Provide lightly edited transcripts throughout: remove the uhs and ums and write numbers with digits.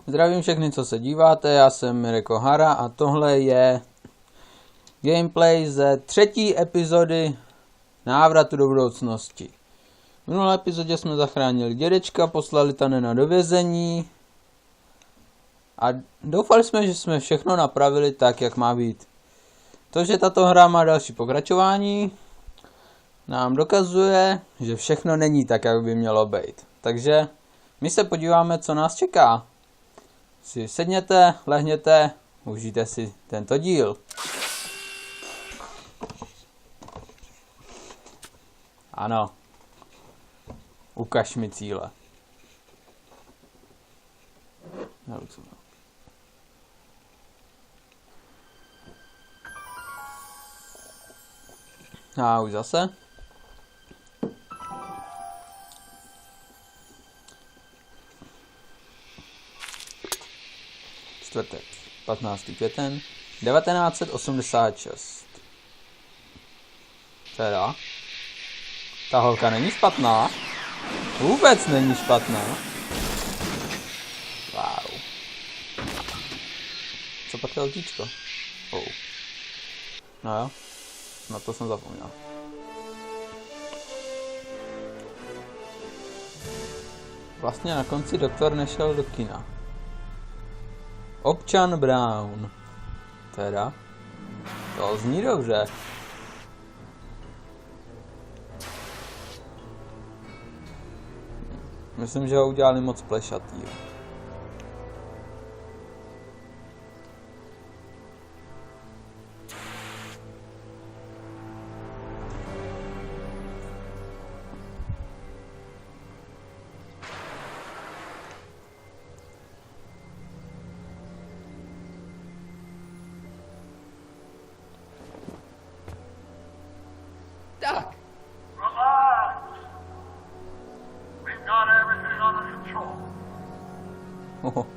Zdravím všechny, co se díváte, já jsem Mirek Hara a tohle je gameplay ze 3. epizody Návratu do budoucnosti. V minulé epizodě jsme zachránili dědečka, poslali Tanena do vězení a doufali jsme, že jsme všechno napravili tak, jak má být. To, že tato hra má další pokračování, nám dokazuje, že všechno není tak, jak by mělo být. Takže my se podíváme, co nás čeká. Si sedněte, lehněte, užijte si tento díl. Ano. Ukaž mi cíle. A už zase. Čtvrtek, 15. květen, 1986. Teda, ta holka není špatná. Vůbec není špatná. Wow. Co pak je autíčko? Oh. No jo, na to jsem zapomněl. Vlastně na konci doktor nešel do kina. Občan Brown. Teda, to zní dobře. Myslím, že ho udělali moc plešatý. Tak. Oho.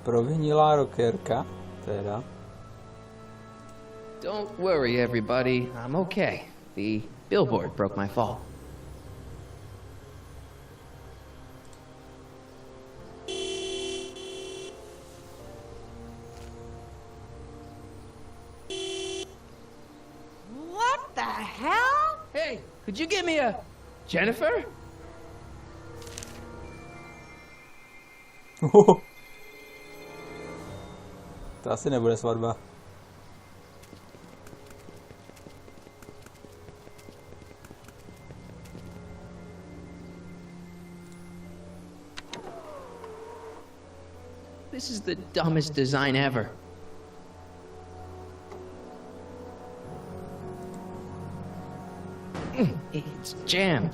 Provinilá rockerka, teda. Don't worry, everybody. I'm okay. The billboard broke my fall. What the hell? Hey, could you give me a Jennifer? To asi nebude svatba. This is the dumbest design ever. It's jammed.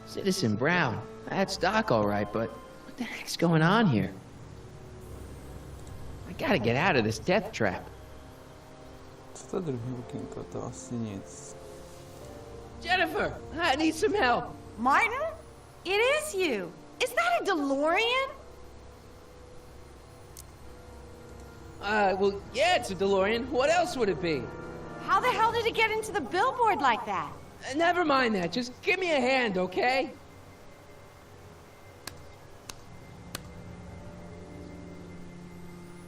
Citizen Brown. That's Doc, all right, but what the heck's going on here? I gotta get out of this death trap. Co to druhý okénko? To asi nic. Jennifer, I need some help. Martin? It is you. Is that a DeLorean? Well, yeah, it's a DeLorean. What else would it be? How the hell did it get into the billboard like that? Never mind that. Just give me a hand, okay?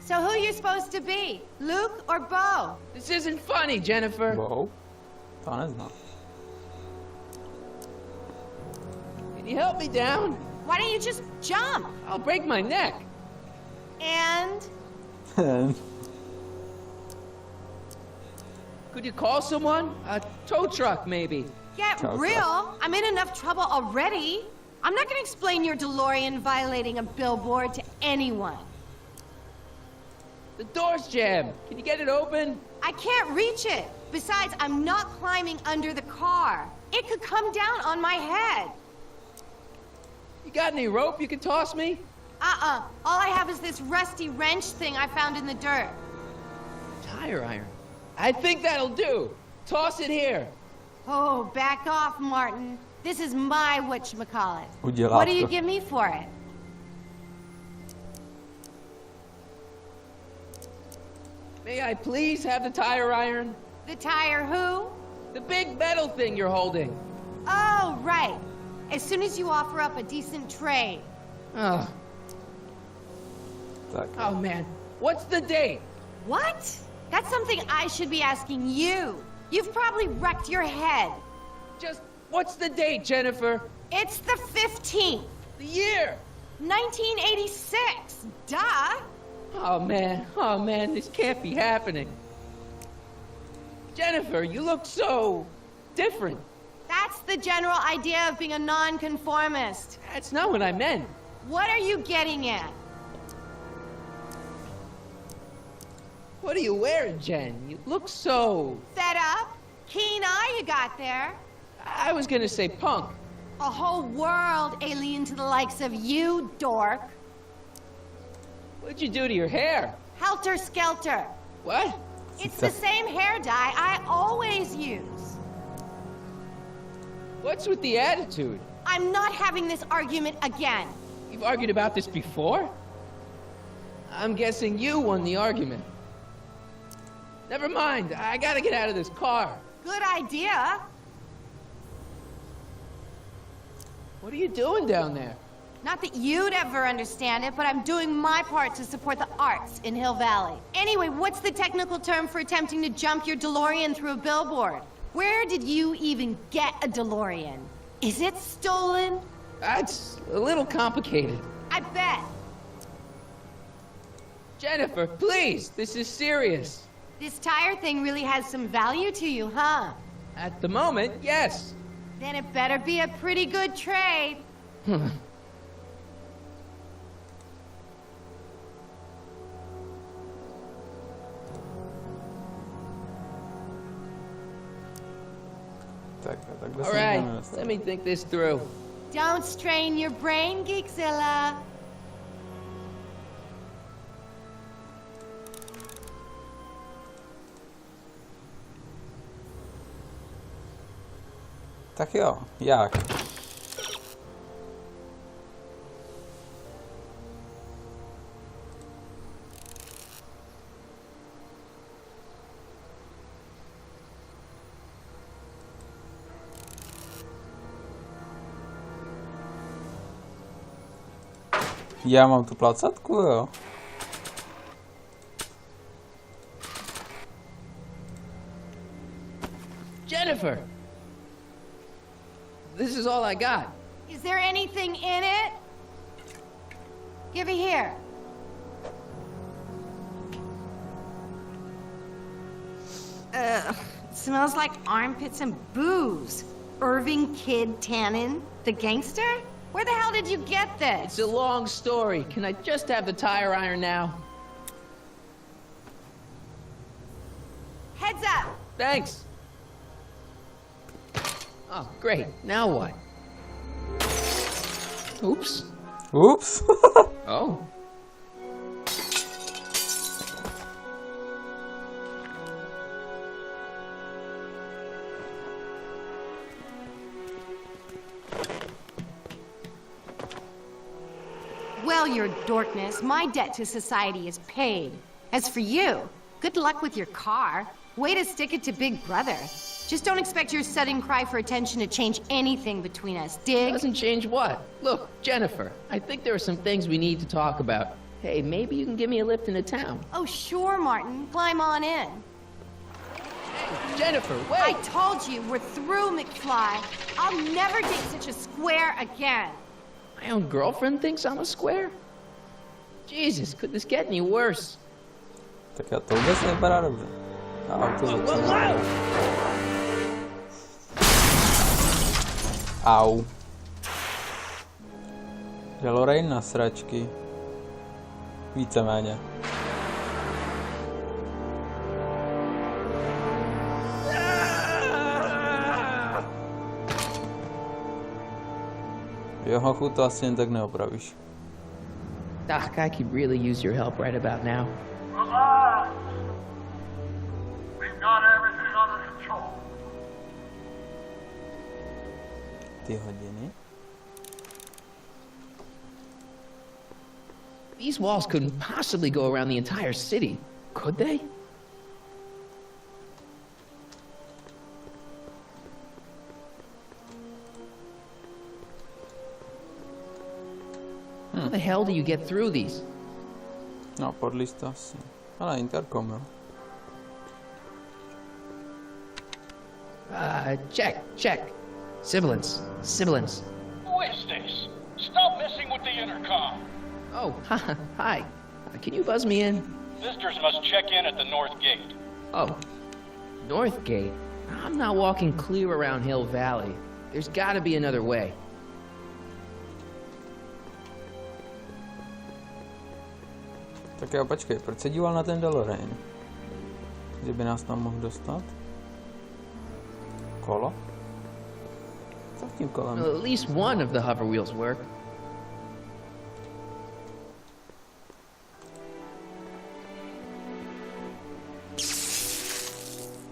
So who you supposed to be? Luke or Bo? This isn't funny, Jennifer. Wow. To neznám. Can you help me down? Why don't you just jump? I'll break my neck. And? Could you call someone? A tow truck, maybe. Get real. I'm in enough trouble already. I'm not gonna explain your DeLorean violating a billboard to anyone. The door's jammed. Can you get it open? I can't reach it. Besides, I'm not climbing under the car. It could come down on my head. You got any rope you can toss me? All I have is this rusty wrench thing I found in the dirt. Tire iron. I think that'll do. Toss it here. Oh, back off, Martin. This is my whatchamacallit. Udělá What do you to. give me for it? May I please have the tire iron? The tire who? The big metal thing you're holding. Oh, right. As soon as you offer up a decent trade. Oh, Tak. oh man. What's the date? What? That's something I should be asking you. You've probably wrecked your head. Just, what's the date, Jennifer? It's the 15th, The year? 1986. Duh. Oh man, this can't be happening. Jennifer, you look so different. That's the general idea of being a nonconformist. That's not what I meant. What are you getting at? What are you wearing, Jen? You look so... Fed up? Keen eye you got there. I was gonna say punk. A whole world alien to the likes of you, dork. What'd you do to your hair? Helter skelter. What? It's the same hair dye I always use. What's with the attitude? I'm not having this argument again. You've argued about this before? I'm guessing you won the argument. Never mind, I gotta get out of this car. Good idea. What are you doing down there? Not that you'd ever understand it, but I'm doing my part to support the arts in Hill Valley. Anyway, what's the technical term for attempting to jump your DeLorean through a billboard? Where did you even get a DeLorean? Is it stolen? That's a little complicated. I bet. Jennifer, please, this is serious. This tire thing really has some value to you, huh? At the moment, yes. Then it better be a pretty good trade. Tak, takhle All se right, můžeme dostat. let me think this through. Don't strain your brain, Geekzilla. Tak jo, jak? Já mám tu placatku, jo. Jennifer! This is all I got. Is there anything in it? Give it here. Ugh, it smells like armpits and booze. Irving Kid Tannen, the gangster? Where the hell did you get this? It's a long story. Can I just have the tire iron now? Heads up! Thanks. Oh, great. Now what? Oops. Ups. Oh. Well, your dorkness, my debt to society is paid. As for you, good luck with your car. Way to stick it to Big Brother. Just don't expect your sudden cry for attention to change anything between us, dig? Doesn't change what? Look, Jennifer, I think there are some things we need to talk about. Hey, maybe you can give me a lift into town. Oh, sure, Martin. Climb on in. Hey, Jennifer, wait! I told you, we're through, McFly. I'll never date such a square again. My own girlfriend thinks I'm a square? Jesus, could this get any worse? Tak já to vůbec nevypadá dobře. A auto začíná. Au. DeLorean na sračky. Víceméně. Jo, hochu, to asi jen tak neopravíš. Doc, I could really use your help right about now. Relax. We've got everything under control. Ty hodiny. These walls couldn't possibly go around the entire city, could they? How the hell do you get through these? No, podlíz to asi. Ale interkom, jo. Check. Sibilance. Who is this? Stop messing with the intercom. Oh, hi. Can you buzz me in? Visitors must check in at the north gate. Oh, North Gate? I'm not walking clear around Hill Valley. There's gotta be another way. Tak jo, počkej, proč se díval na ten DeLorean? Kdyby nás tam mohl dostat? Kolo? Co s tím kolem? Well, at least one of the hover wheels work.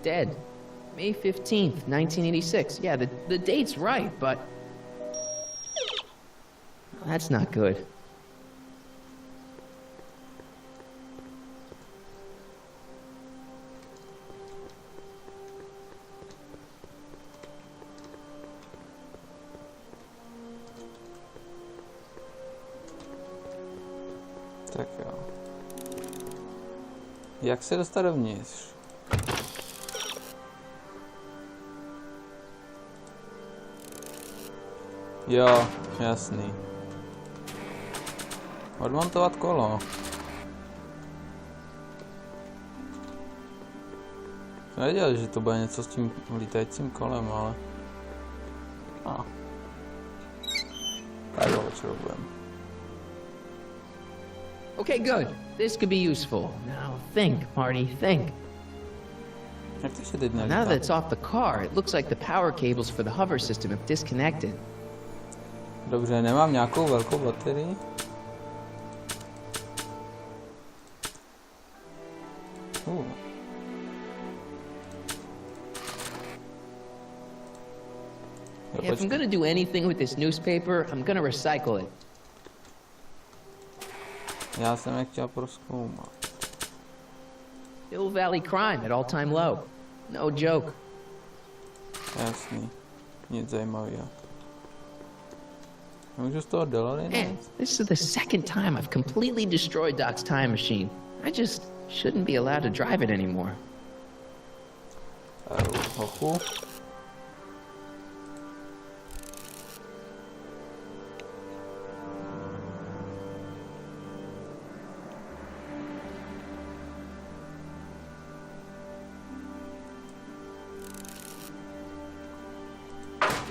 Dead. May 15th, 1986. Yeah, the date's right, but... That's not good. Tak jo. Jak se dostat dovnitř? Jo, jasný. Odmontovat kolo. Jsem věděl, že to bude něco s tím lítajícím kolem, ale... Tak ho potřebujeme. Okay, good. This could be useful. Now think, Marty, think. Jak to se teď Now nelítá? that it's off the car, it looks like the power cables for the hover system have disconnected. Dobře, nemám nějakou velkou baterii? If I'm gonna do anything with this newspaper, I'm gonna recycle it. Já jsem je chtěl prozkoumat. Hill Valley crime at all-time low. No joke. Jasný. Nic zajímavého. Můžu z toho DeLorean? Man, this is the second time I've completely destroyed Doc's time machine. I just shouldn't be allowed to drive it anymore. Hochu.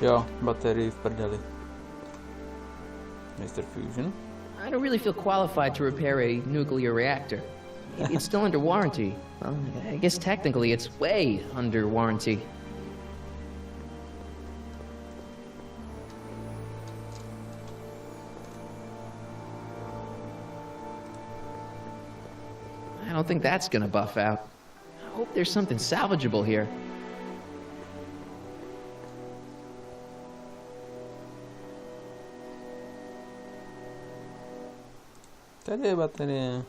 Jo, baterii v prdeli. Mr. Fusion? I don't really feel qualified to repair a nuclear reactor. Maybe it's still under warranty. Well, I guess technically it's way under warranty. I don't think that's gonna buff out. I hope there's something salvageable here. Tady je baterie.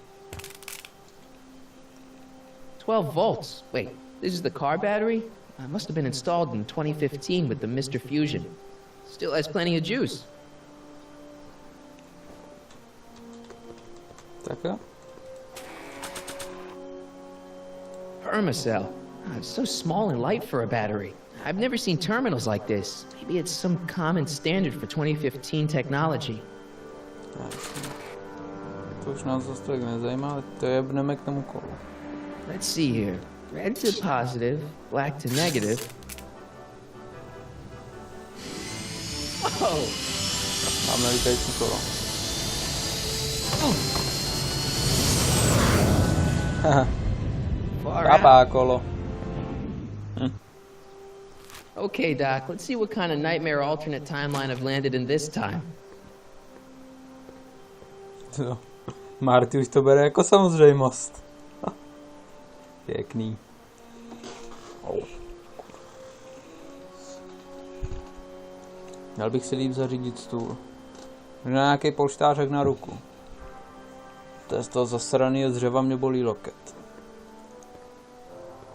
12 volts. Wait, this is the car battery? It must have been installed in 2015 with the Mr. Fusion. Still has plenty of juice. Tak jo. Permacell. It's so small and light for a battery. I've never seen terminals like this. Maybe it's some common standard for 2015 technology. Jasně. To už nás zase tolik nezajímá, ale to jebneme k tomu kolu. Let's see here. Red to positive, black to negative. Whoa! Máme lítající kolo. Far Chápá out. kolo. Okay, Doc, let's see what kind of nightmare alternate timeline I've landed in this time. Jo. Marty už to bere jako samozřejmost. Pěkný. Měl bych si líp zařídit stůl. Možná nějaký polštářek na ruku. To je z toho zasranýho dřeva, mě bolí loket.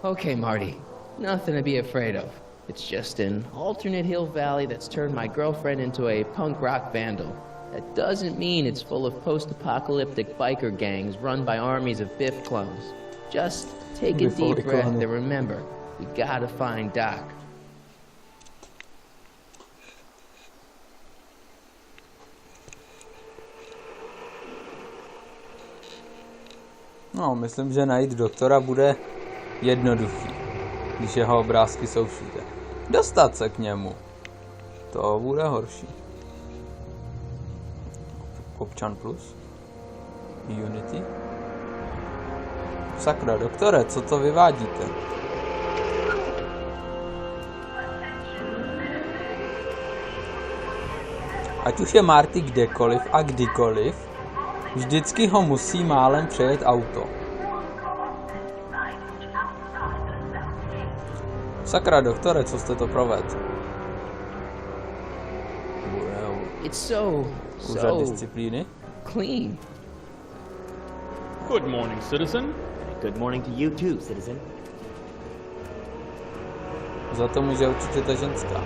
Okay, Marty. Nothing to be afraid of. It's just an alternate Hill Valley that's turned my girlfriend into a punk rock vandal. That doesn't mean it's full of post-apocalyptic biker gangs run by armies of Biff clones. Just take a deep breath and remember, we gotta find Doc. No, myslím, že najít doktora bude jednoduchý, když jeho obrázky jsou všude. Dostat se k němu, to bude horší. Občan plus? Unity? Sakra, doktore, co to vyvádíte? Ať už je Marty kdekoliv a kdykoliv, vždycky ho musí málem přejet auto. Sakra, doktore, co jste to provedl? It's so Úřad disciplíny? clean. Good morning, citizen. Good morning to you too, citizen. Za to může určitě ta ženská.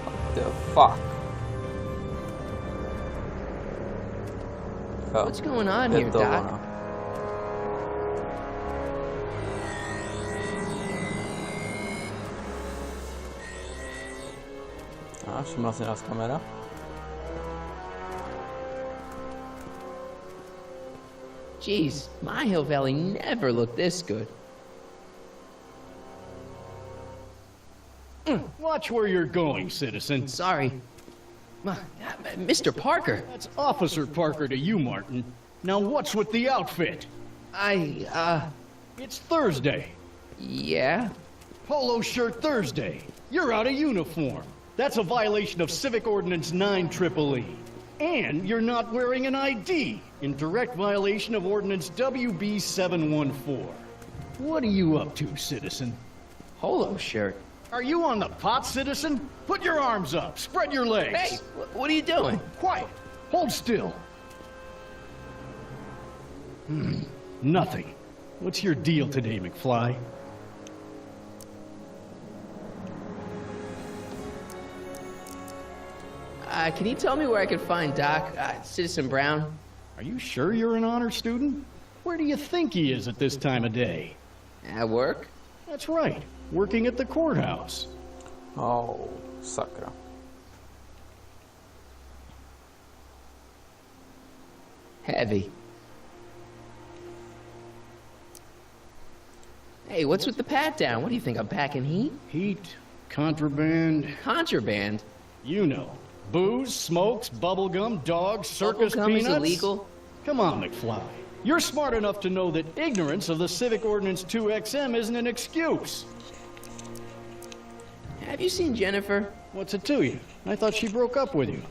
What the fuck? What's going on here, To Doc? ono. A všimla si nás kamera? Jeez, my Hill Valley never looked this good. Watch where you're going, citizen. Sorry. Mr. Parker, That's Officer Parker to you, Martin. Now what's with the outfit? It's Thursday. Yeah? Polo shirt Thursday. You're out of uniform. That's a violation of Civic Ordinance 9EEE. And you're not wearing an ID, in direct violation of Ordinance WB 714. What are you up to, citizen? Polo shirt. Are you on the pot, citizen? Put your arms up. Spread your legs. Hey, what are you doing? Quiet. Hold still. Nothing. What's your deal today, McFly? Can you tell me where I can find Doc, Citizen Brown? Are you sure you're an honor student? Where do you think he is at this time of day? At work? That's right. Working at the courthouse. Oh, sakra. Heavy. Hey, what's with the pat down? What do you think, I'm packing heat? Heat, contraband, Contraband? you know. Booze, smokes, bubblegum, dogs, circus Bubblegum peanuts. is illegal? Come on, McFly. You're smart enough to know that ignorance of the Civic Ordinance 2XM isn't an excuse. Have you seen Jennifer? What's it to you? I thought she broke up with you.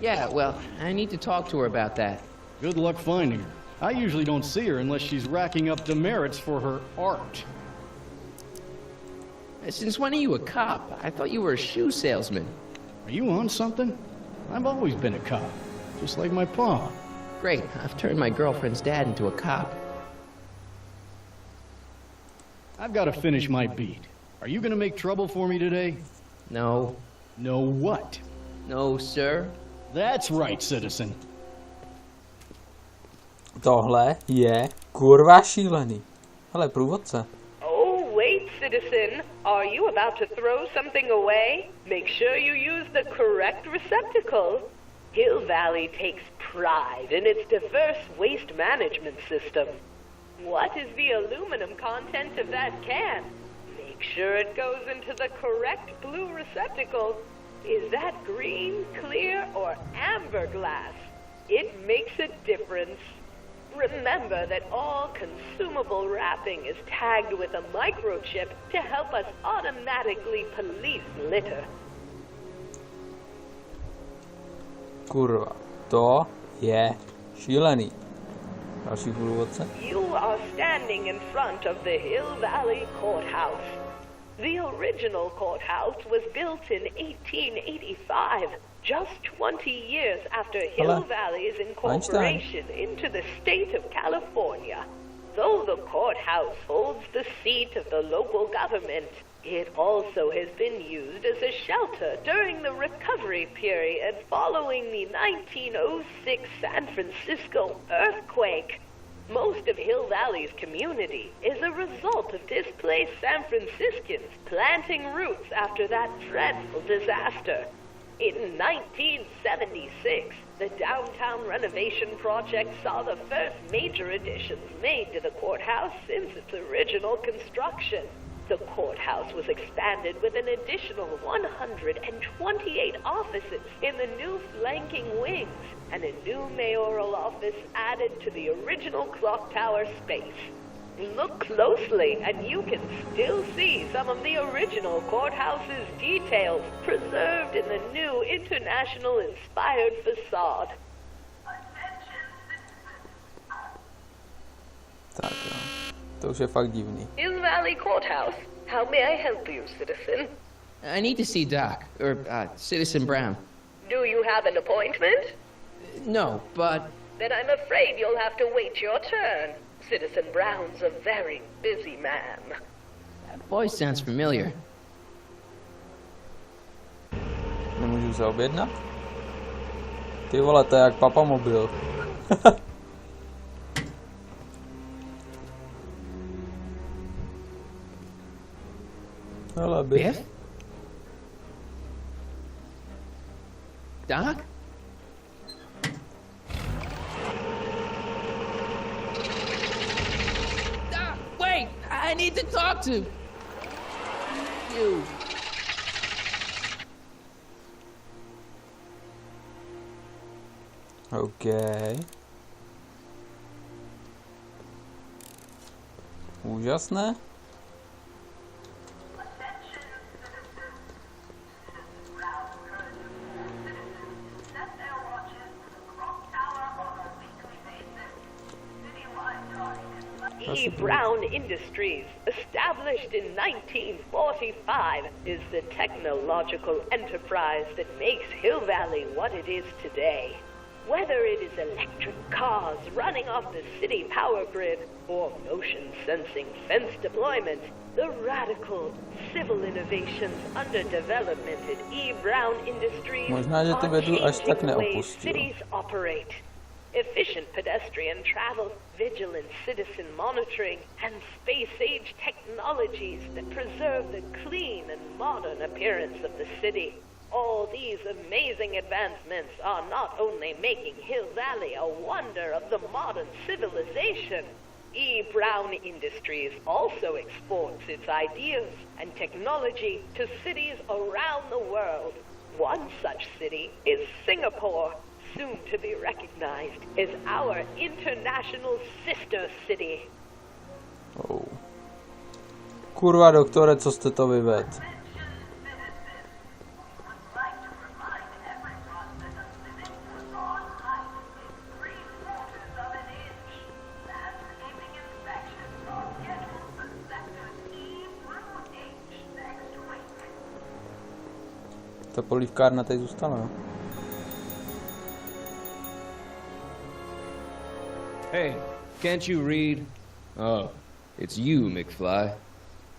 Yeah, well, I need to talk to her about that. Good luck finding her. I usually don't see her unless she's racking up demerits for her art. Since when are you a cop? I thought you were a shoe salesman. Are you on something? I've always been a cop, just like my pa. Great, I've turned my girlfriend's dad into a cop. I've got to finish my beat. Are you gonna make trouble for me today? No. No what? No, sir. That's right, citizen. Tohle je kurva šílený. Hele, průvodce. Oh, wait, citizen. Are you about to throw something away? Make sure you use the correct receptacle. Hill Valley takes pride in its diverse waste management system. What is the aluminum content of that can? Make sure it goes into the correct blue receptacle. Is that green, clear, or amber glass? It makes a difference. Remember that all consumable wrapping is tagged with a microchip to help us automatically police litter. Kurva, to je šílený. Další průvodce. You are standing in front of the Hill Valley Courthouse. The original courthouse was built in 1885, just 20 years after Hill Valley's incorporation into the state of California. Although the courthouse holds the seat of the local government, it also has been used as a shelter during the recovery period following the 1906 San Francisco earthquake. Most of Hill Valley's community is a result of displaced San Franciscans planting roots after that dreadful disaster. In 1976, the downtown renovation project saw the first major additions made to the courthouse since its original construction. The courthouse was expanded with an additional 128 offices in the new flanking wings, and a new mayoral office added to the original clock tower space. Look closely, and you can still see some of the original courthouse's details preserved in the new international-inspired facade. Tak jo. To už je fakt divný. Hill Valley Courthouse. How may I help you, citizen? I need to see Doc, or Citizen Brown. Do you have an appointment? No, but... Then I'm afraid you'll have to wait your turn. Citizen Brown's a very busy man. That voice sounds familiar. Nemůžu se objednat? Ty vole, to je jak papamobil. Hele, Biff? Doc? Doc, wait! I need to talk to you. OK. Úžasné. E. Brown Industries, established in 1945, is the technological enterprise that makes Hill Valley what it is today. Whether it is electric cars running off the city power grid or motion-sensing fence deployment, the radical civil innovations under development at E. Brown Industries Možná, že ty vedu až tak neopustil. cities operate. Efficient pedestrian travel, vigilant citizen monitoring, and space-age technologies that preserve the clean and modern appearance of the city. All these amazing advancements are not only making Hill Valley a wonder of the modern civilization, E. Brown Industries also exports its ideas and technology to cities around the world. One such city is Singapore, soon to be recognized as our international sister city. Oh. Kurva, doktore, co jste to vyvedl? Ta polívkárna tady zůstala, no? Hey, can't you read? Oh, it's you, McFly.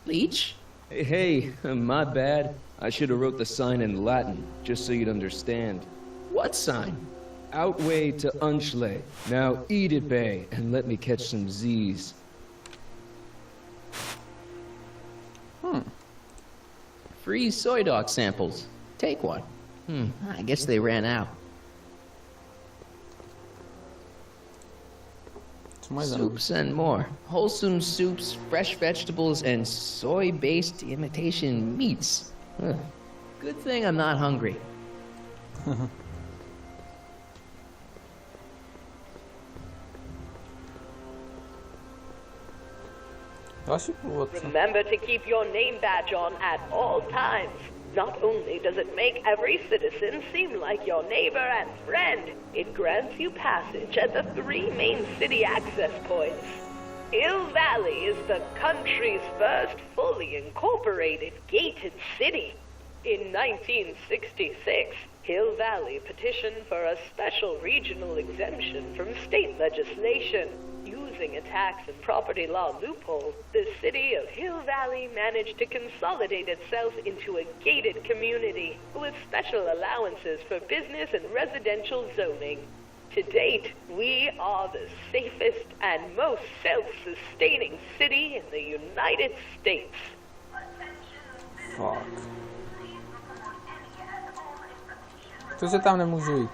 Leech? Hey, my bad. I should have wrote the sign in Latin, just so you'd understand. What sign? Outway to Unchley. Now eat it, Bay, and let me catch some Z's. Free soy dog samples. Take one. I guess they ran out. Soups and more. Wholesome soups, fresh vegetables, and soy-based imitation meats. Good thing I'm not hungry. Remember to keep your name badge on at all times. Not only does it make every citizen seem like your neighbor and friend, it grants you passage at the 3 main city access points. Hill Valley is the country's first fully incorporated gated city. In 1966, Hill Valley petitioned for a special regional exemption from state legislation, using using a tax and property law loophole, the city of Hill Valley managed to consolidate itself into a gated community with special allowances for business and residential zoning. To date, we are the safest and most self-sustaining city in the United States. Fuck. To se tam nemůžu jít.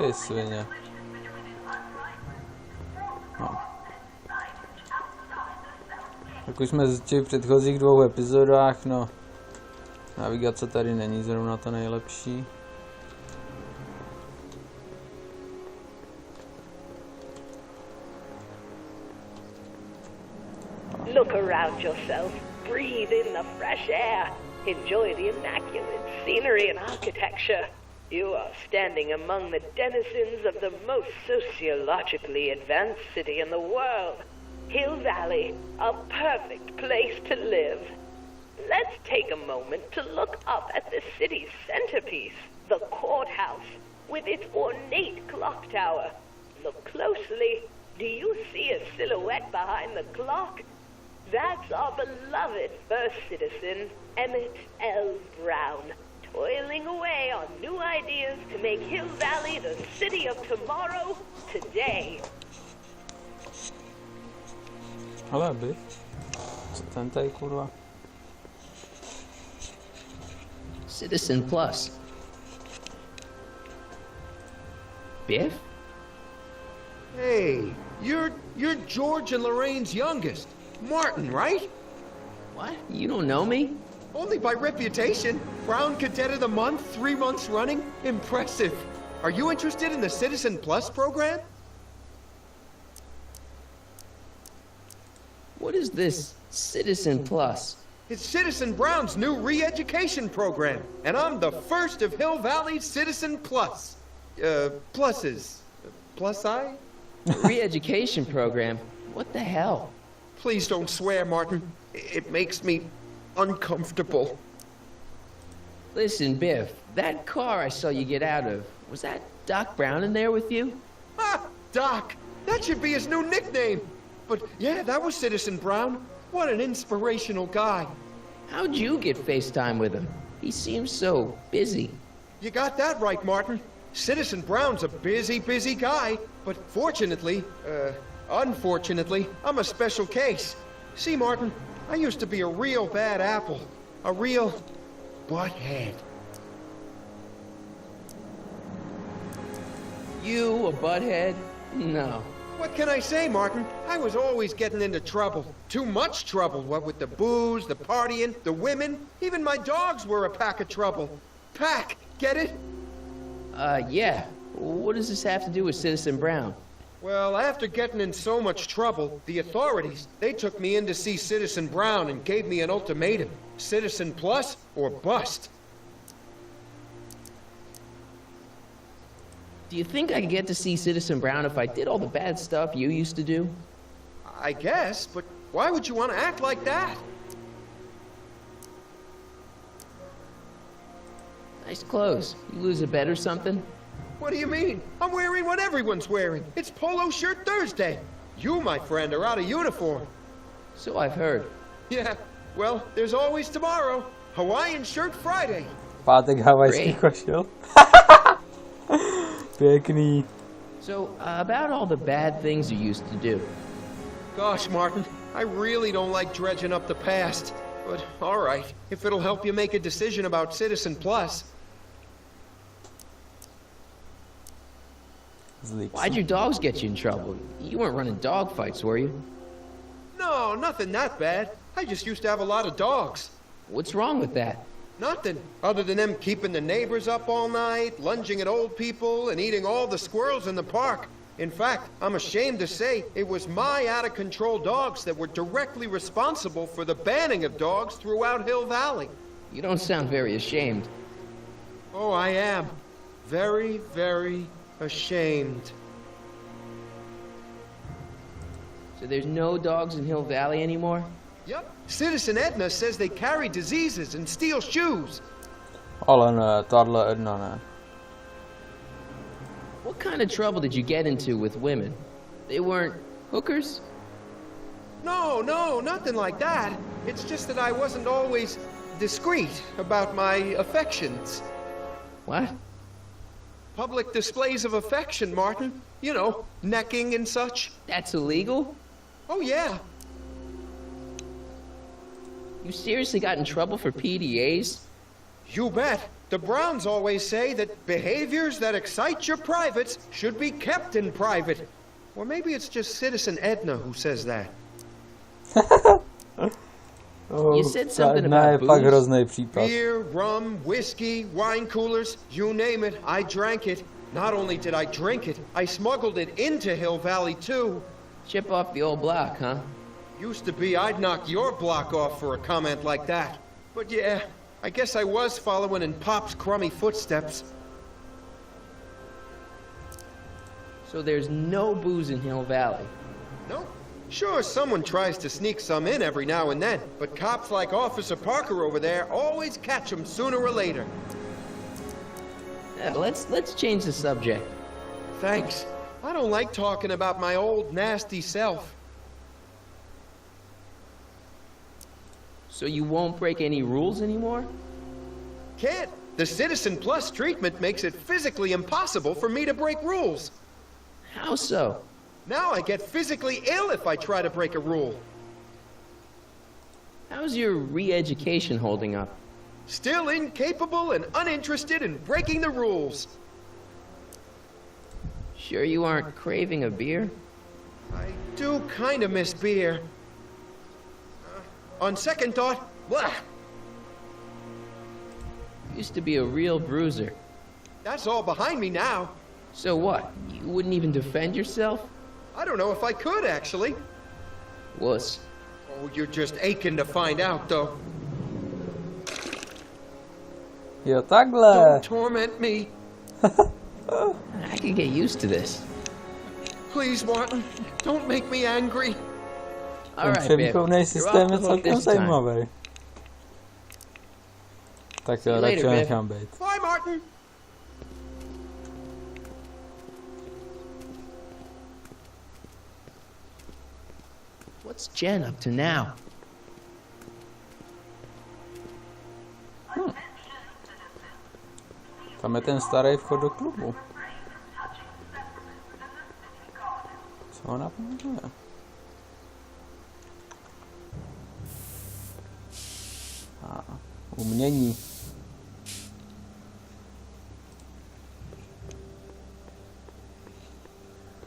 Je svině. No. Jak už jsme zjistili v předchozích 2 epizodách, no. Navigace tady není zrovna to nejlepší. Look around yourself. Breathe in the fresh air. Enjoy the immaculate scenery and architecture. You are standing among the denizens of the most sociologically advanced city in the world. Hill Valley, a perfect place to live. Let's take a moment to look up at the city's centerpiece, the courthouse, with its ornate clock tower. Look closely. Do you see a silhouette behind the clock? That's our beloved first citizen, Ep3, toiling away on new ideas to make Hill Valley the city of tomorrow, today. Ale by. Co ten tady kurva? Citizen Plus. Biff? Hey, you're George and Lorraine's youngest. Martin, right? What? You don't know me? Only by reputation. Brown Cadet of the Month, 3 months running. Impressive. Are you interested in the Citizen Plus program? What is this Citizen Plus? It's Citizen Brown's new re-education program, and I'm the first of Hill Valley's Citizen Plus. Pluses. Plus-I? Re-education program? What the hell? Please don't swear, Martin. It makes me uncomfortable. Listen, Biff, that car I saw you get out of, was that Doc Brown in there with you? Ah, Doc! That should be his new nickname! But yeah, that was Citizen Brown. What an inspirational guy. How'd you get FaceTime with him? He seems so busy. You got that right, Martin. Citizen Brown's a busy guy, but unfortunately, I'm a special case. See, Martin, I used to be a real bad apple. A real butthead. You a butthead? No. What can I say, Martin? I was always getting into trouble. Too much trouble, what with the booze, the partying, the women. Even my dogs were a pack of trouble. Pack, get it? Yeah. What does this have to do with Citizen Brown? Well, after getting in so much trouble, the authorities, they took me in to see Citizen Brown and gave me an ultimatum. Citizen Plus or bust. Do you think I could get to see Citizen Brown if I did all the bad stuff you used to do? I guess, but why would you want to act like that? Nice clothes. You lose a bet or something? What do you mean? I'm wearing what everyone's wearing. It's Polo Shirt Thursday. You, my friend, are out of uniform. So I've heard. Yeah, well, there's always tomorrow. Hawaiian Shirt Friday. Pátek havajský košil. Pěkný. So, about all the bad things you used to do. Gosh, Martin, I really don't like dredging up the past. But, all right, if it'll help you make a decision about Citizen Plus. Why'd your dogs get you in trouble? You weren't running dog fights, were you? No, nothing that bad. I just used to have a lot of dogs. What's wrong with that? Nothing, other than them keeping the neighbors up all night, lunging at old people, and eating all the squirrels in the park. In fact, I'm ashamed to say it was my out-of-control dogs that were directly responsible for the banning of dogs throughout Hill Valley. You don't sound very ashamed. Oh, I am. Very, very ashamed. So there's no dogs in Hill Valley anymore? Yep. Citizen Edna says they carry diseases and steal shoes. Ale ne, tahle Edna ne. What kind of trouble did you get into with women? They weren't hookers? No, nothing like that. It's just that I wasn't always discreet about my affections. What? Public displays of affection, Martin. You know, necking and such. That's illegal? Oh, yeah. You seriously got in trouble for PDAs? You bet. The Browns always say that behaviors that excite your privates should be kept in private. Or maybe it's just Citizen Edna who says that. You said something about booze? Beer, rum, whiskey, wine coolers, you name it, I drank it. Not only did I drink it, I smuggled it into Hill Valley, too. Chip off the old block, huh? Used to be I'd knock your block off for a comment like that. But yeah, I guess I was following in Pop's crummy footsteps. So there's no booze in Hill Valley? No. Sure, someone tries to sneak some in every now and then, but cops like Officer Parker over there always catch them sooner or later. Yeah, let's change the subject. Thanks. I don't like talking about my old nasty self. So you won't break any rules anymore? Can't. The Citizen Plus treatment makes it physically impossible for me to break rules. How so? Now I get physically ill if I try to break a rule. How's your re-education holding up? Still incapable and uninterested in breaking the rules. Sure you aren't craving a beer? I do kind of miss beer. On second thought, blah. Used to be a real bruiser. That's all behind me now. So what? You wouldn't even defend yourself? I don't know if I could, actually. Wuss. Oh, you're just aching to find out, though. Jo, takhle. Don't torment me. I can get used to this. Please, Martin, don't make me angry. All right, převýchovný systém je celkem zajímavý. Tak jo, tak to nechám být. Bye, Martin. What's Jen up to now? Tam je ten starý vchod do klubu. Co ona pomůže? Umění.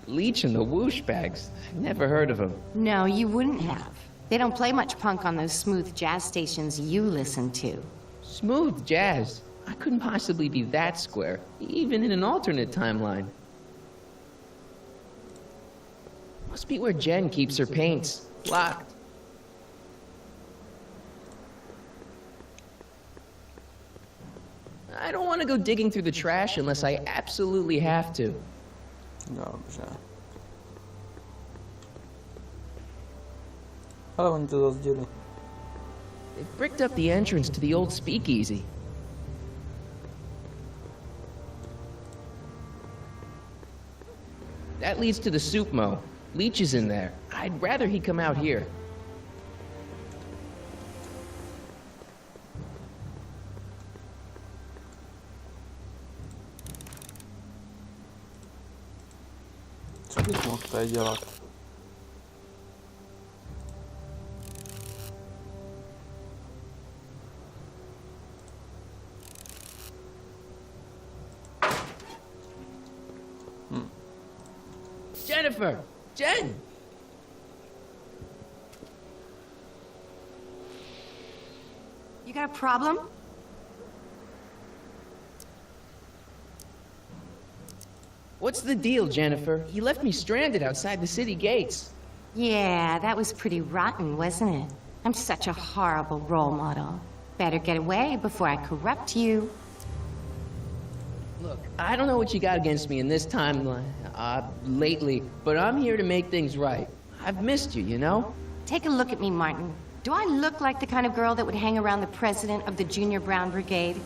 Leech and the whoosh bags. I've never heard of them. No, you wouldn't have. They don't play much punk on those smooth jazz stations you listen to. Smooth jazz? I couldn't possibly be that square, even in an alternate timeline. Must be where Jen keeps her paints. Locked. I don't want to go digging through the trash unless I absolutely have to. Dobře. Ale oni to zazděli. They've bricked up the entrance to the old speakeasy. That leads to the soup mo. Leech is in there. I'd rather he come out here. Co bys mohl tady dělat? Jennifer! Jen! You got a problem? What's the deal, Jennifer? You left me stranded outside the city gates. Yeah, that was pretty rotten, wasn't it? I'm such a horrible role model. Better get away before I corrupt you. Look, I don't know what you got against me in this timeline, lately, but I'm here to make things right. I've missed you, you know? Take a look at me, Martin. Do I look like the kind of girl that would hang around the president of the Junior Brown Brigade?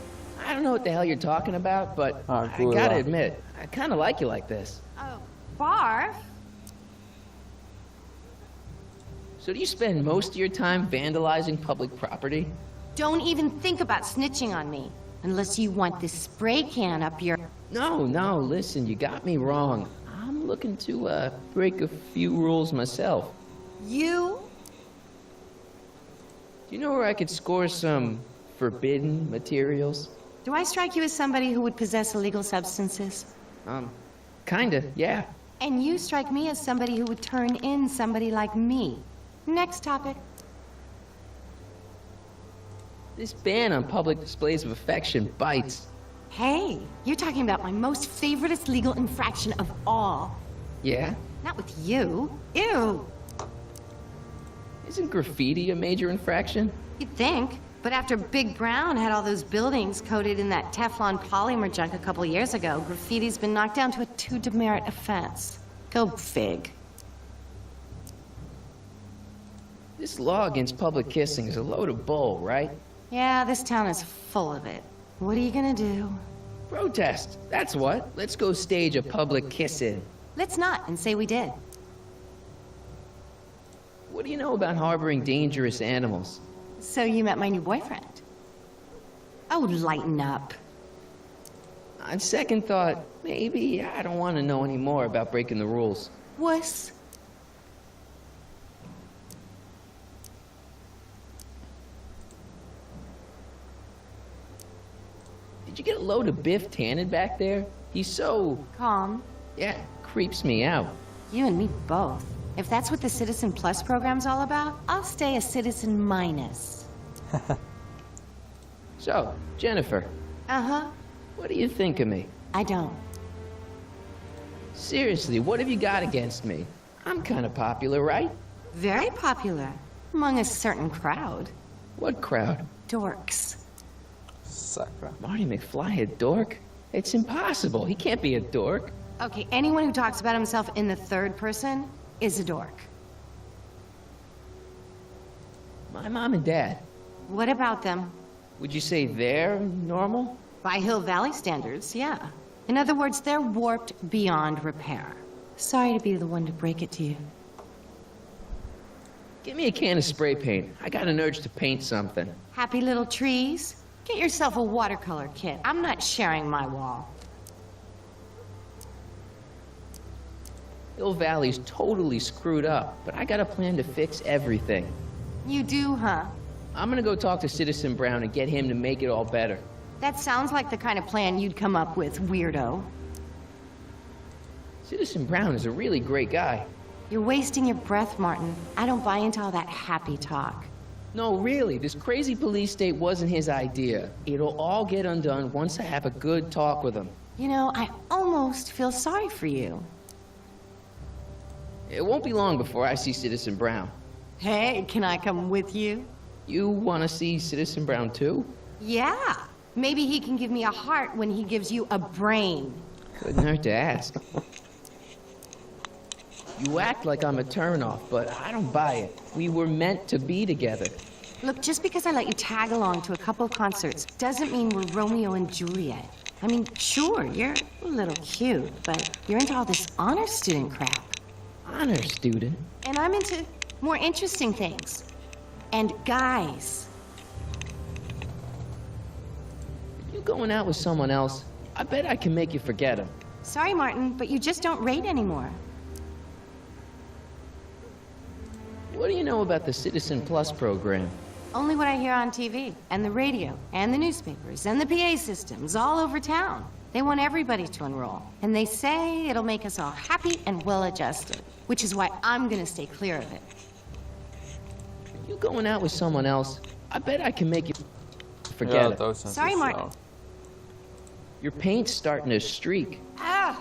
I don't know what the hell you're talking about, but I gotta admit, I kinda like you like this. Oh, Barf? So do you spend most of your time vandalizing public property? Don't even think about snitching on me. Unless you want this spray can up your... No, listen, you got me wrong. I'm looking to, break a few rules myself. You? Do you know where I could score some forbidden materials? Do I strike you as somebody who would possess illegal substances? Kinda, yeah. And you strike me as somebody who would turn in somebody like me. Next topic. This ban on public displays of affection bites. Hey, you're talking about my most favoriteest legal infraction of all. Yeah? Not with you. Ew. Isn't graffiti a major infraction? You'd think. But after Big Brown had all those buildings coated in that Teflon polymer junk a couple years ago, graffiti's been knocked down to a 2 demerit offense. Go fig. This law against public kissing is a load of bull, right? Yeah, this town is full of it. What are you gonna do? Protest, that's what. Let's go stage a public kiss-in. Let's not, and say we did. What do you know about harboring dangerous animals? So you met my new boyfriend. Oh, lighten up. On second thought, maybe I don't want to know any more about breaking the rules. Wuss. Did you get a load of Biff Tannen back there? He's so... Calm. Yeah, creeps me out. You and me both. If that's what the Citizen Plus program's all about, I'll stay a Citizen Minus. So, Jennifer. Uh-huh. What do you think of me? I don't. Seriously, what have you got against me? I'm kind of popular, right? Very popular. Among a certain crowd. What crowd? Dorks. Sakra. Marty McFly a dork? It's impossible. He can't be a dork. Okay, anyone who talks about himself in the third person is a dork. My mom and dad. What about them? Would you say they're normal? By Hill Valley standards, yeah. In other words, they're warped beyond repair. Sorry to be the one to break it to you. Give me a can of spray paint. I got an urge to paint something. Happy little trees? Get yourself a watercolor kit. I'm not sharing my wall. Hill Valley's totally screwed up, but I got a plan to fix everything. You do, huh? I'm gonna go talk to Citizen Brown and get him to make it all better. That sounds like the kind of plan you'd come up with, weirdo. Citizen Brown is a really great guy. You're wasting your breath, Martin. I don't buy into all that happy talk. No, really, this crazy police state wasn't his idea. It'll all get undone once I have a good talk with him. You know, I almost feel sorry for you. It won't be long before I see Citizen Brown. Hey, can I come with you? You want to see Citizen Brown too? Yeah. Maybe he can give me a heart when he gives you a brain. Couldn't hurt to ask. You act like I'm a turnoff, but I don't buy it. We were meant to be together. Look, just because I let you tag along to a couple of concerts doesn't mean we're Romeo and Juliet. I mean, sure, you're a little cute, but you're into all this honor student crap. Honor student? And I'm into more interesting things. And guys. If you're going out with someone else, I bet I can make you forget him. Sorry, Martin, but you just don't rate anymore. What do you know about the Citizen Plus program? Only what I hear on TV, and the radio, and the newspapers, and the PA systems all over town. They want everybody to enroll, and they say it'll make us all happy and well-adjusted, which is why I'm gonna stay clear of it. If you're going out with someone else, I bet I can make you forget it. Sorry, Martin. Your paint's starting to streak. Ah!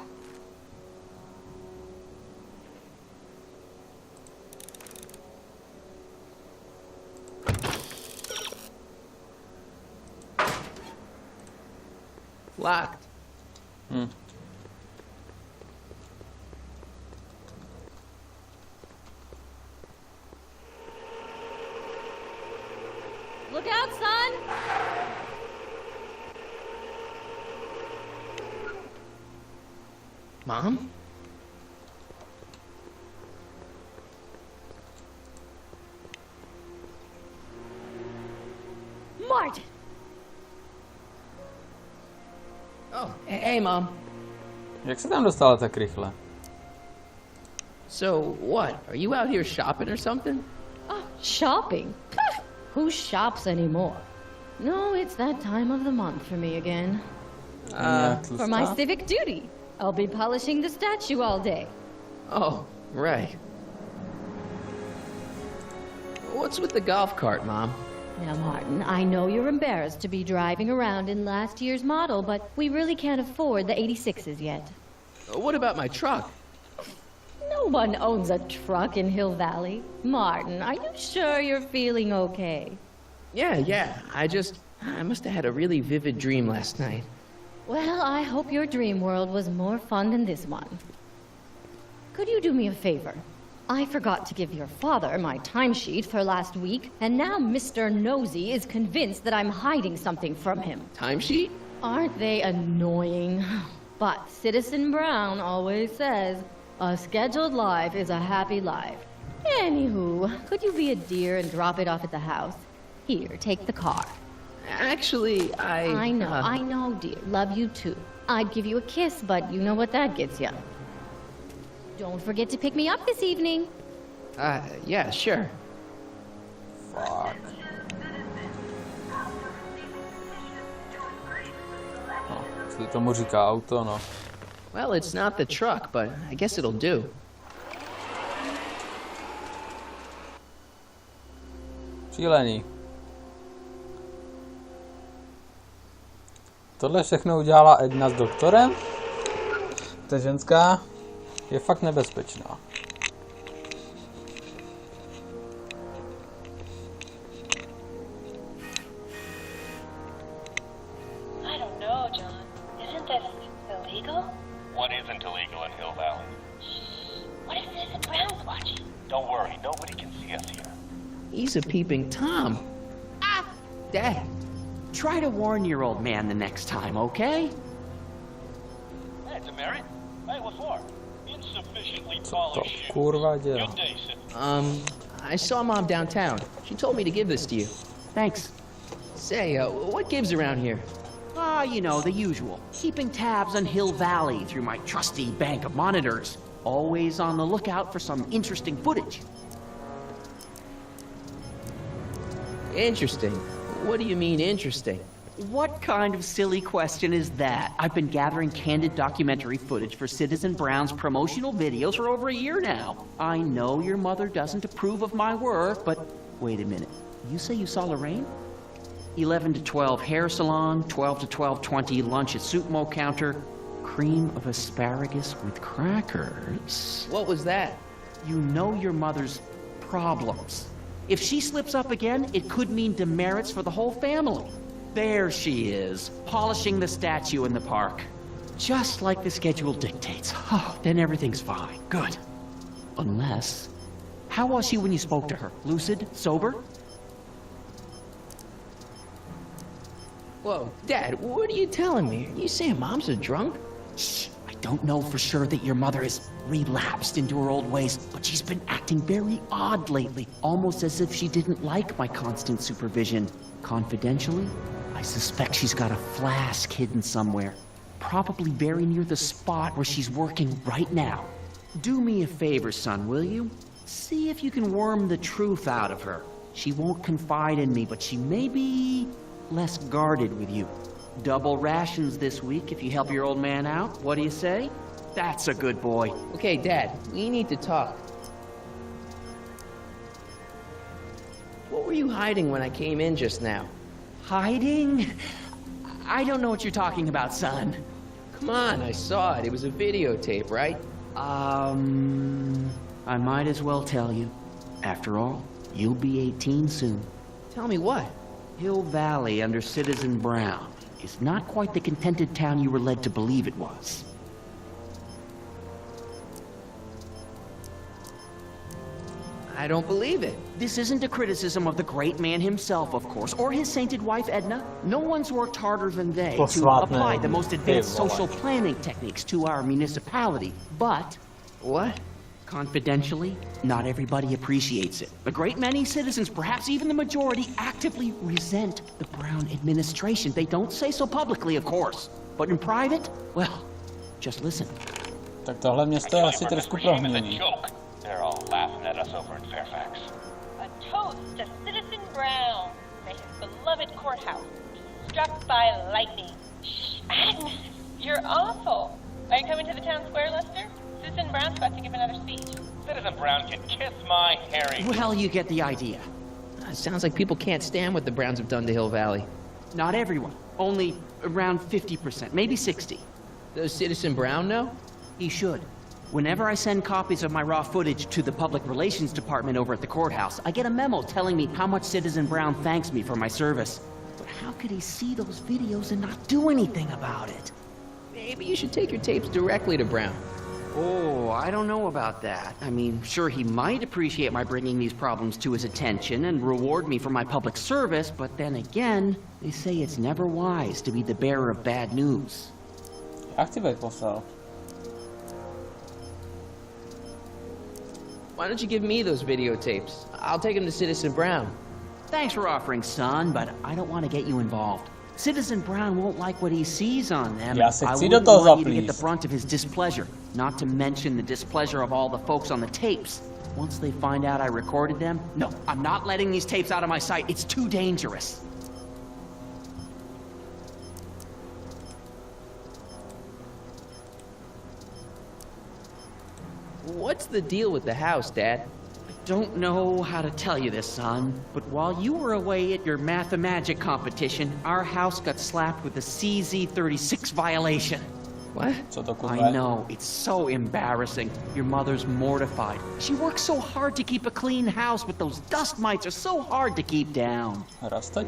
Locked. Look out, son! Mom? Bart! Oh, hey, Mom. Jak se tam dostala tak rychle? So, what? Are you out here shopping or something? Oh, shopping? Who shops anymore? No, it's that time of the month for me again. For my civic duty. I'll be polishing the statue all day. Oh, right. What's with the golf cart, Mom? Now, Martin, I know you're embarrassed to be driving around in last year's model, but we really can't afford the 86s yet. What about my truck? No one owns a truck in Hill Valley. Martin, are you sure you're feeling okay? Yeah. I must have had a really vivid dream last night. Well, I hope your dream world was more fun than this one. Could you do me a favor? I forgot to give your father my timesheet for last week, and now Mr. Nosy is convinced that I'm hiding something from him. Timesheet? Aren't they annoying? But Citizen Brown always says, a scheduled life is a happy life. Anywho, could you be a dear and drop it off at the house? Here, take the car. Actually, I know, dear. Love you too. I'd give you a kiss, but you know what that gets you. Don't forget to pick me up this evening. Yeah, sure. Fuck. No, jestli tomu říká auto, no. Well, it's not the truck, but I guess it'll do. Šílený. Tohle všechno udělala Edna s doktorem? Ta ženská je fakt nebezpečná. I don't know, John. Isn't this illegal? What isn't illegal in Hill Valley? What if Citizen Brown's watching? Don't worry, nobody can see us here. He's a peeping Tom. Dad. Try to warn your old man the next time, okay? Hey, demerit? Hey, what for? Insufficiently polished shoes. Kurva dělá. Good day, sir. I saw Mom downtown. She told me to give this to you. Thanks. Say, what gives around here? You know, the usual. Keeping tabs on Hill Valley through my trusty bank of monitors. Always on the lookout for some interesting footage. Interesting. What do you mean, interesting? What kind of silly question is that? I've been gathering candid documentary footage for Citizen Brown's promotional videos for over a year now. I know your mother doesn't approve of my work, but wait a minute. You say you saw Lorraine? 11 to 12 hair salon, 12 to 12:20 lunch at soup mo counter, cream of asparagus with crackers. What was that? You know your mother's problems. If she slips up again, it could mean demerits for the whole family. There she is, polishing the statue in the park. Just like the schedule dictates. Oh, then everything's fine. Good. Unless... How was she when you spoke to her? Lucid? Sober? Whoa, Dad, what are you telling me? You saying Mom's a drunk? Shh. I don't know for sure that your mother has relapsed into her old ways, but she's been acting very odd lately, almost as if she didn't like my constant supervision. Confidentially, I suspect she's got a flask hidden somewhere, probably very near the spot where she's working right now. Do me a favor, son, will you? See if you can worm the truth out of her. She won't confide in me, but she may be less guarded with you. Double rations this week if you help your old man out. What do you say? That's a good boy. Okay, Dad, we need to talk. What were you hiding when I came in just now? Hiding? I don't know what you're talking about, son. Come on, I saw it. It was a videotape, right? I might as well tell you. After all, you'll be 18 soon. Tell me what? Hill Valley under Citizen Brown is not quite the contented town you were led to believe it was. I don't believe it. This isn't a criticism of the great man himself, of course, or his sainted wife, Edna. No one's worked harder than they to apply the most advanced social planning techniques to our municipality. But... What? Confidentially, not everybody appreciates it. A great many citizens, perhaps even the majority, actively resent the Brown administration. They don't say so publicly, of course. But in private, well, just listen. Tak tohle město je asi trošku prohněný. They're all laughing at us over in Fairfax. A toast to Citizen Brown. May his beloved courthouse be struck by lightning. Shh, Agnes, you're awful. Are you coming to the town square, Lester? Citizen Brown's about to give another speech. Citizen Brown can kiss my Harry. Well, you get the idea. It sounds like people can't stand what the Browns have done to Hill Valley. Not everyone. Only around 50%, maybe 60. Does Citizen Brown know? He should. Whenever I send copies of my raw footage to the Public Relations Department over at the courthouse, I get a memo telling me how much Citizen Brown thanks me for my service. But how could he see those videos and not do anything about it? Maybe you should take your tapes directly to Brown. Oh, I don't know about that. I mean, sure, he might appreciate my bringing these problems to his attention and reward me for my public service, but then again, they say it's never wise to be the bearer of bad news. Activate poslal. Why don't you give me those videotapes? I'll take them to Citizen Brown. Thanks for offering, son, but I don't want to get you involved. Citizen Brown won't like what he sees on them. Já se I chci do wouldn't toho want you to zaplíst. get the brunt of his displeasure, not to mention the displeasure of all the folks on the tapes. Once they find out I recorded them, no, I'm not letting these tapes out of my sight. It's too dangerous. What's the deal with the house, Dad? Don't know how to tell you this, son, but while you were away at your mathemagic competition, our house got slapped with a CZ36 violation. What? I know, it's so embarrassing. Your mother's mortified. She works so hard to keep a clean house, but those dust mites are so hard to keep down.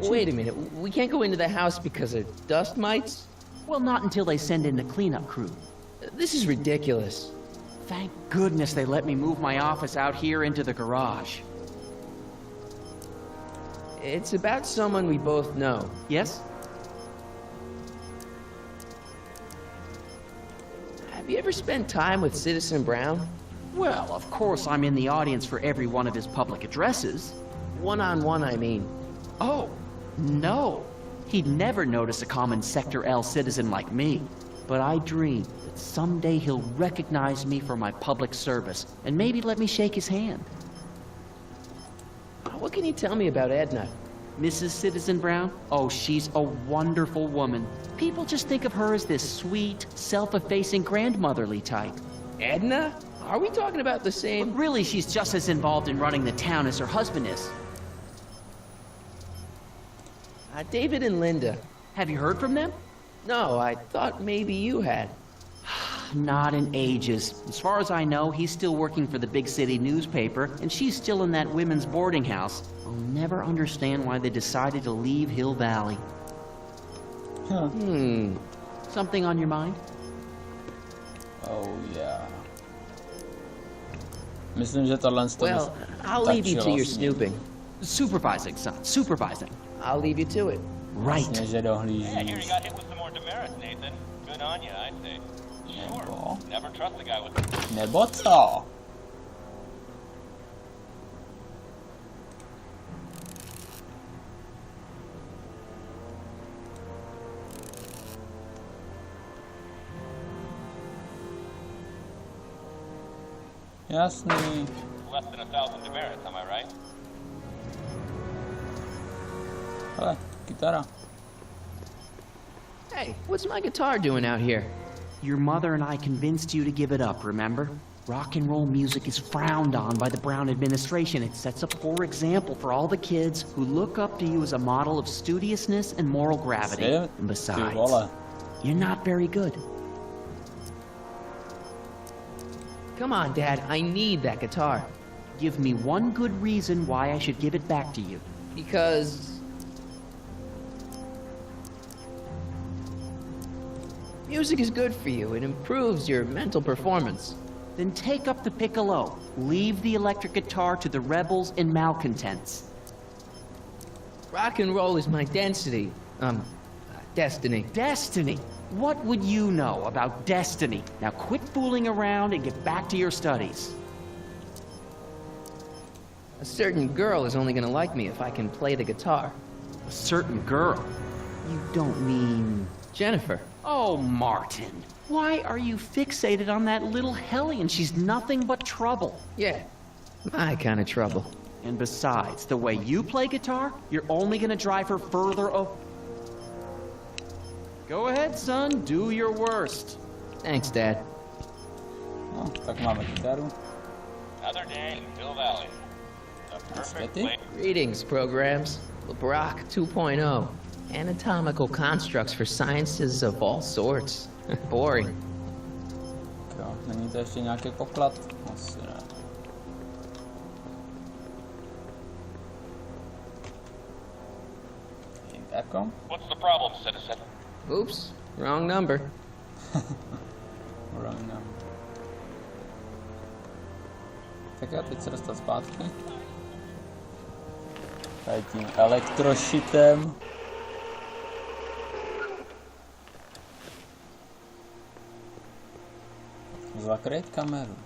Wait a minute, we can't go into the house because of dust mites? Well, not until they send in the cleanup crew. This is ridiculous. Thank goodness they let me move my office out here into the garage. It's about someone we both know. Yes? Have you ever spent time with Citizen Brown? Well, of course I'm in the audience for every one of his public addresses. One-on-one, I mean. Oh, no. He'd never notice a common Sector L citizen like me. But I dream that someday he'll recognize me for my public service and maybe let me shake his hand. What can you tell me about Edna? Mrs. Citizen Brown? Oh, she's a wonderful woman. People just think of her as this sweet, self-effacing grandmotherly type. Edna? Are we talking about the same? But really, she's just as involved in running the town as her husband is. David and Linda. Have you heard from them? No, I thought maybe you had. Not in ages. As far as I know, he's still working for the big city newspaper, and she's still in that women's boarding house. I'll never understand why they decided to leave Hill Valley. Something on your mind? Oh yeah. Myslím, že tohle Well, I'll leave you to your snooping. Supervising, son. Supervising. I'll leave you to it. Right. Vlastně, že dohlížíš. Yeah, here you got hit with some more demerits, Nathan. Good on you, I say. Sure. Never trust a guy with... Nebo co? Jasný. Less than 1,000 demerits, am I right? Hele, kytara. Hey, what's my guitar doing out here? Your mother and I convinced you to give it up, remember? Rock and roll music is frowned on by the Brown administration. It sets a poor example for all the kids who look up to you as a model of studiousness and moral gravity. And besides, you're not very good. Come on, Dad, I need that guitar. Give me one good reason why I should give it back to you. Because... music is good for you. It improves your mental performance. Then take up the piccolo. Leave the electric guitar to the rebels and malcontents. Rock and roll is my density. Destiny. Destiny? What would you know about destiny? Now quit fooling around and get back to your studies. A certain girl is only gonna like me if I can play the guitar. A certain girl? You don't mean... Jennifer. Oh, Martin. Why are you fixated on that little hellion? She's nothing but trouble. Yeah, my kind of trouble. And besides, the way you play guitar, you're only gonna drive her further Go ahead, son. Do your worst. Thanks, Dad. No, tak máme gitaru. Another day in Hill Valley. The perfect Niestety. place. Greetings, programs. Brock 2.0. Anatomical constructs for sciences of all sorts. Boring. Jo, není to ještě nějaký poklad? Asi ne. Jako? What's the problem, citizen? Oops, wrong number. Wrong number. Tak jo, teď se dostat zpátky. Tady tím elektrošitem. Zakryt kameru.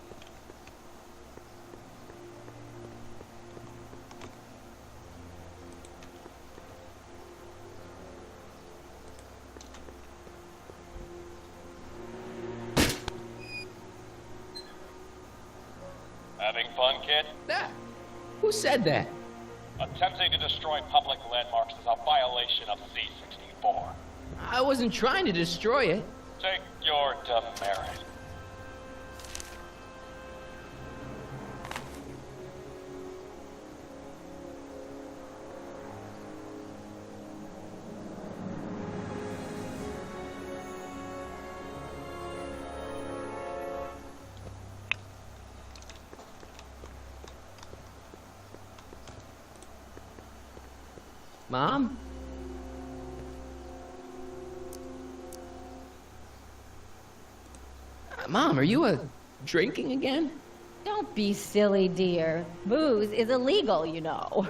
Having fun, kid? Ah, who said that? Attempting to destroy public landmarks is a violation of C-64. I wasn't trying to destroy it. Take your demerit. Mom? Mom, are you drinking again? Don't be silly, dear. Booze is illegal, you know.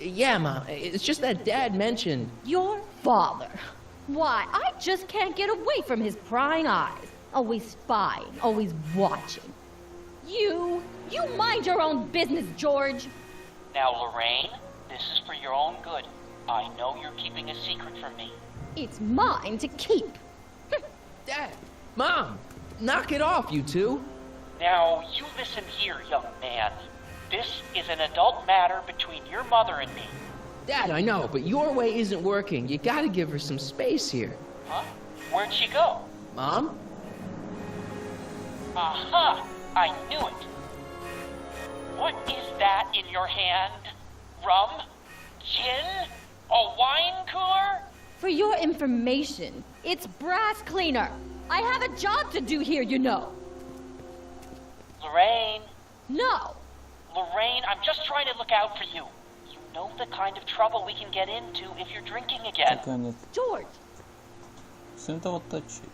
Yeah, Mom. It's just that Dad mentioned... Your father. Why, I just can't get away from his prying eyes. Always spying, always watching. You mind your own business, George. Now, Lorraine, this is for your own good. I know you're keeping a secret from me. It's mine to keep. Dad! Mom! Knock it off, you two! Now, you listen here, young man. This is an adult matter between your mother and me. Dad, I know, but your way isn't working. You gotta give her some space here. Huh? Where'd she go? Mom? Aha! I knew it. What is that in your hand? Rum? Gin? A wine cooler? For your information, it's brass cleaner. I have a job to do here, you know. Lorraine. No. Lorraine, I'm just trying to look out for you. You know the kind of trouble we can get into if you're drinking again. George. Musím to otočit.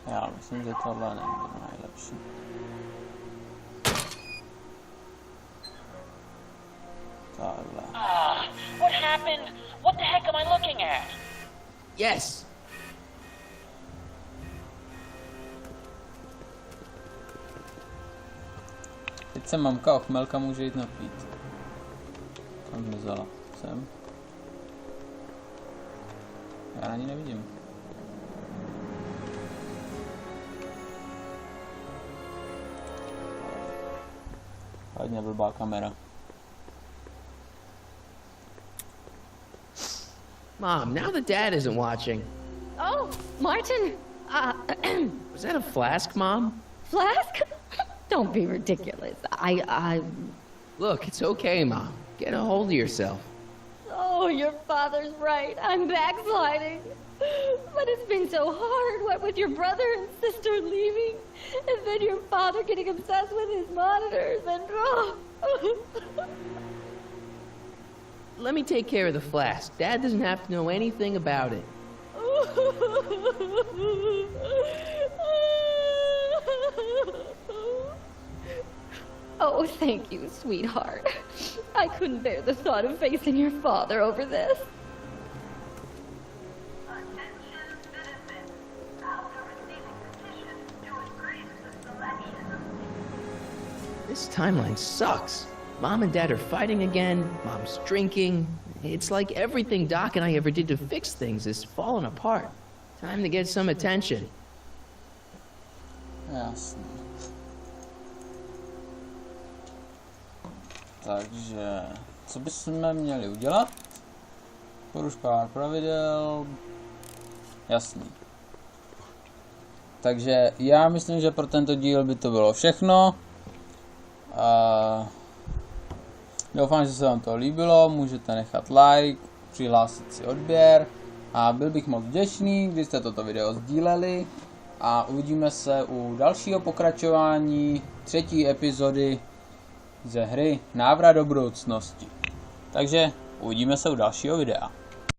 Já myslím, že tohle nebude nejlepší. Tohle. What happened? What the heck am I looking at? Yes. Teď se mamka ochmelka může jít napít. Kam zmizela? Sem? Já na ní nevidím. Hodně blbá kamera. Mom, now that Dad isn't watching. Oh, Martin. Was that a flask, Mom? Flask? Don't be ridiculous. Look, it's okay, Mom. Get a hold of yourself. Oh, your father's right. I'm backsliding. But it's been so hard, what with your brother and sister leaving, and then your father getting obsessed with his monitors, and Let me take care of the flask. Dad doesn't have to know anything about it. Oh, thank you, sweetheart. I couldn't bear the thought of facing your father over this. This timeline sucks. Mom and Dad are fighting again, Mom's drinking. It's like everything Doc and I ever did to fix things is falling apart. Time to get some attention. Jasně. Takže, co bychom měli udělat? Poruš pár pravidel. Jasný. Takže já myslím, že pro tento díl by to bylo všechno. Doufám, že se vám to líbilo, můžete nechat like, přihlásit si odběr a byl bych moc vděčný, když jste toto video sdíleli a uvidíme se u dalšího pokračování 3. epizody ze hry Návrat do budoucnosti. Takže uvidíme se u dalšího videa.